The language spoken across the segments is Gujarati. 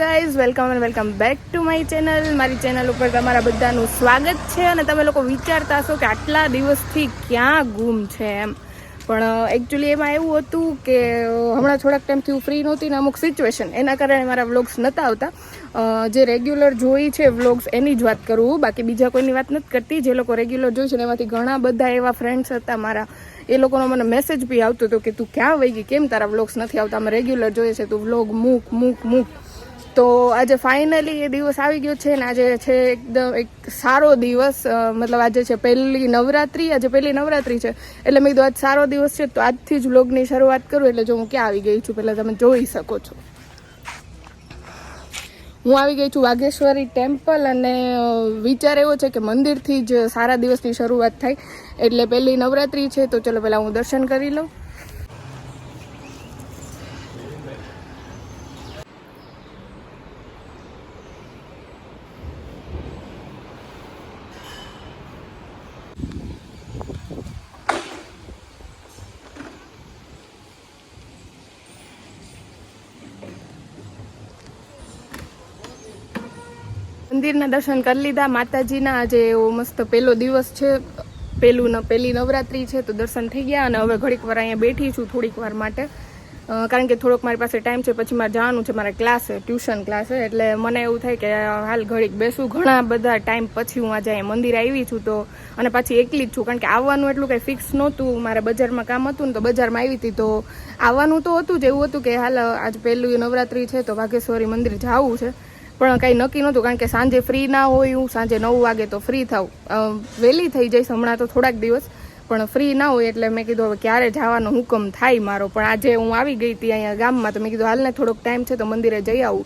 Guys welcome back to my channel. મારી ચેનલ ઉપર તમારા બધાનું સ્વાગત છે. અને તમે લોકો વિચારતા હશો કે આટલા દિવસથી ક્યાં ગુમ છે એમ, પણ એકચ્યુઅલી એમાં એવું હતું કે હમણાં થોડાક ટાઈમથી હું ફ્રી નહોતી ને અમુક સિચ્યુએશન એના કારણે મારા વ્લોગ્સ નહોતા આવતા. જે રેગ્યુલર જોઈ છે વ્લોગ્સ એની જ વાત કરું, બાકી બીજા કોઈની વાત નથી કરતી. જે લોકો રેગ્યુલર જોઈ છે ને એમાંથી ઘણા બધા એવા ફ્રેન્ડ્સ હતા મારા, એ લોકોનો મને મેસેજ બી આવતો હતો કે તું ક્યાં વહી ગઈ, કેમ તારા વ્લોગ્સ નથી આવતા, અમે રેગ્યુલર જોઈએ છે, તું વ્લોગ મૂક. તો આજે ફાઇનલી એ દિવસ આવી ગયો છે ને આજે છે એકદમ એક સારો દિવસ. મતલબ આજે છે પહેલી નવરાત્રી છે એટલે મેં કીધું આજ સારો દિવસ છે તો આજથી જ વ્લોગની શરૂઆત કરું. એટલે જો હું ક્યાં આવી ગઈ છું પહેલાં તમે જોઈ શકો છો. હું આવી ગઈ છું વાઘેશ્વરી ટેમ્પલ, અને વિચાર એવો છે કે મંદિરથી જ સારા દિવસની શરૂઆત થાય. એટલે પહેલી નવરાત્રી છે તો ચલો પહેલાં હું દર્શન કરી લઉં. મંદિરના દર્શન કરી લીધા માતાજીના. આજે એવો મસ્ત પહેલો દિવસ છે, પહેલી નવરાત્રી છે તો દર્શન થઈ ગયા. અને હવે ઘડીક વાર અહીંયા બેઠી છું થોડીક વાર માટે, કારણ કે થોડોક મારી પાસે ટાઈમ છે, પછી મારે જવાનું છે મારે ક્લાસે, ટ્યુશન ક્લાસે. એટલે મને એવું થાય કે હાલ ઘડીક બેસું. ઘણા બધા ટાઈમ પછી હું આજે અહીંયા મંદિર આવી છું તો, અને પાછી એકલી જ છું, કારણ કે આવવાનું એટલું કંઈ ફિક્સ નહોતું. મારે બજારમાં કામ હતું ને તો બજારમાં આવી હતી, તો આવવાનું તો હતું જ, એવું હતું કે હાલ આજ પહેલી નવરાત્રી છે તો વાઘેશ્વરી મંદિર જવું છે, પણ કંઈ નક્કી નહોતું. કારણ કે સાંજે ફ્રી ના હોય, હું સાંજે 9 વાગે તો ફ્રી થાઉં, વહેલી થઈ જઈશ હમણાં તો થોડાક દિવસ, પણ ફ્રી ના હોય. એટલે મેં કીધું હવે ક્યારે જવાનો હુકમ થાય મારો. પણ આજે હું આવી ગઈ હતી અહીંયા ગામમાં, તો મેં કીધું હાલને થોડોક ટાઈમ છે તો મંદિરે જઈ આવું.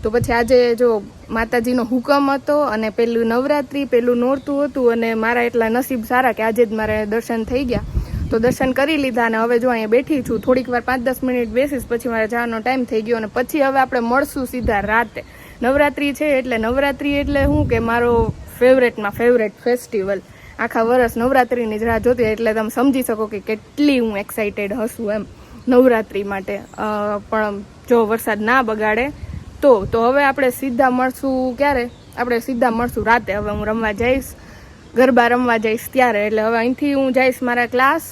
તો પછી આજે જો માતાજીનો હુકમ હતો અને પહેલું નવરાત્રી, પહેલું નોરતું હતું, અને મારા એટલા નસીબ સારા કે આજે જ મારે દર્શન થઈ ગયા. તો દર્શન કરી લીધા અને હવે જો અહીંયા બેઠી છું, થોડીક વાર 5-10 મિનિટ બેસીશ, પછી મારે જવાનો ટાઈમ થઈ ગયો. અને પછી હવે આપણે મળશું સીધા રાતે. નવરાત્રી છે એટલે નવરાત્રી એટલે શું કે મારો ફેવરેટમાં ફેવરેટ ફેસ્ટિવલ. આખા વર્ષ નવરાત્રિની જ રાહ જોતી, એટલે તમે સમજી શકો કે કેટલી હું એક્સાઇટેડ હશું એમ નવરાત્રિ માટે. પણ જો વરસાદ ના બગાડે તો હવે આપણે સીધા મળશું ક્યારે? આપણે સીધા મળશું રાતે. હવે હું રમવા જઈશ, ગરબા રમવા જઈશ ત્યારે. એટલે હવે અહીંથી હું જઈશ મારા ક્લાસ,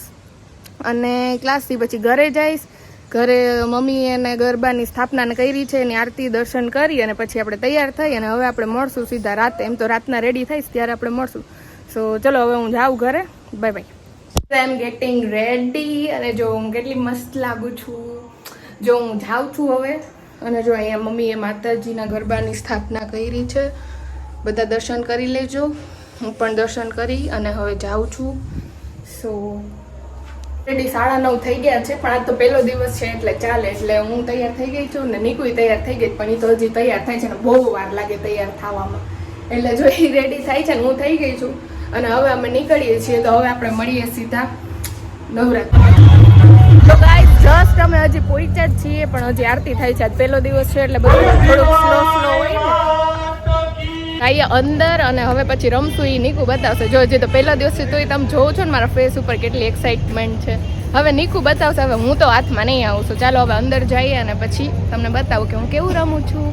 અને ક્લાસથી પછી ઘરે જઈશ. ઘરે મમ્મી એને ગરબાની સ્થાપનાને કરી છે, એની આરતી દર્શન કરી અને પછી આપણે તૈયાર થઈ અને હવે આપણે મળશું સીધા રાતે. એમ તો રાતના રેડી થઈશ ત્યારે આપણે મળશું. સો ચલો હવે હું જાઉં ઘરે. Bye bye. આઈ એમ ગેટિંગ રેડી, અને જો હું કેટલી મસ્ત લાગુ છું. જો હું જાઉં છું હવે, અને જો અહીંયા મમ્મીએ માતાજીના ગરબાની સ્થાપના કરી છે. બધા દર્શન કરી લેજો, હું પણ દર્શન કરી અને હવે જાઉં છું. સો ઓલરેડી 9:30 થઈ ગયા છે, પણ આજ તો પહેલો દિવસ છે એટલે ચાલે. એટલે હું તૈયાર થઈ ગઈ છું ને નિકુય તૈયાર થઈ ગઈ, પણ એ તો હજી તૈયાર થાય છે ને બહુ વાર લાગે તૈયાર થવામાં. એટલે જો એ રેડી થાય છે ને હું થઈ ગઈ છું, અને હવે અમે નીકળીએ છીએ. તો હવે આપણે મળીએ સીધા નવરાત્રી. તો ગાઈસ જસ્ટ અમે હજી પહોંચ્યા જ છીએ, પણ હજી આરતી થાય છે. આજ પહેલો દિવસ છે એટલે બધું થોડુંક સ્લો હોય ને. અહીંયા અંદર અને હવે પછી રમશું, એ નીકુ બતાવશે. જો હજી તો પહેલા દિવસ છે તો તમે જોવો છો ને મારા ફેસ ઉપર કેટલી એક્સાઇટમેન્ટ છે. હવે નીકુ બતાવશે, હવે હું તો હાથમાં નહીં આવું છું. ચાલો હવે અંદર જઈએ અને પછી તમને બતાવું કે હું કેવું રમું છું.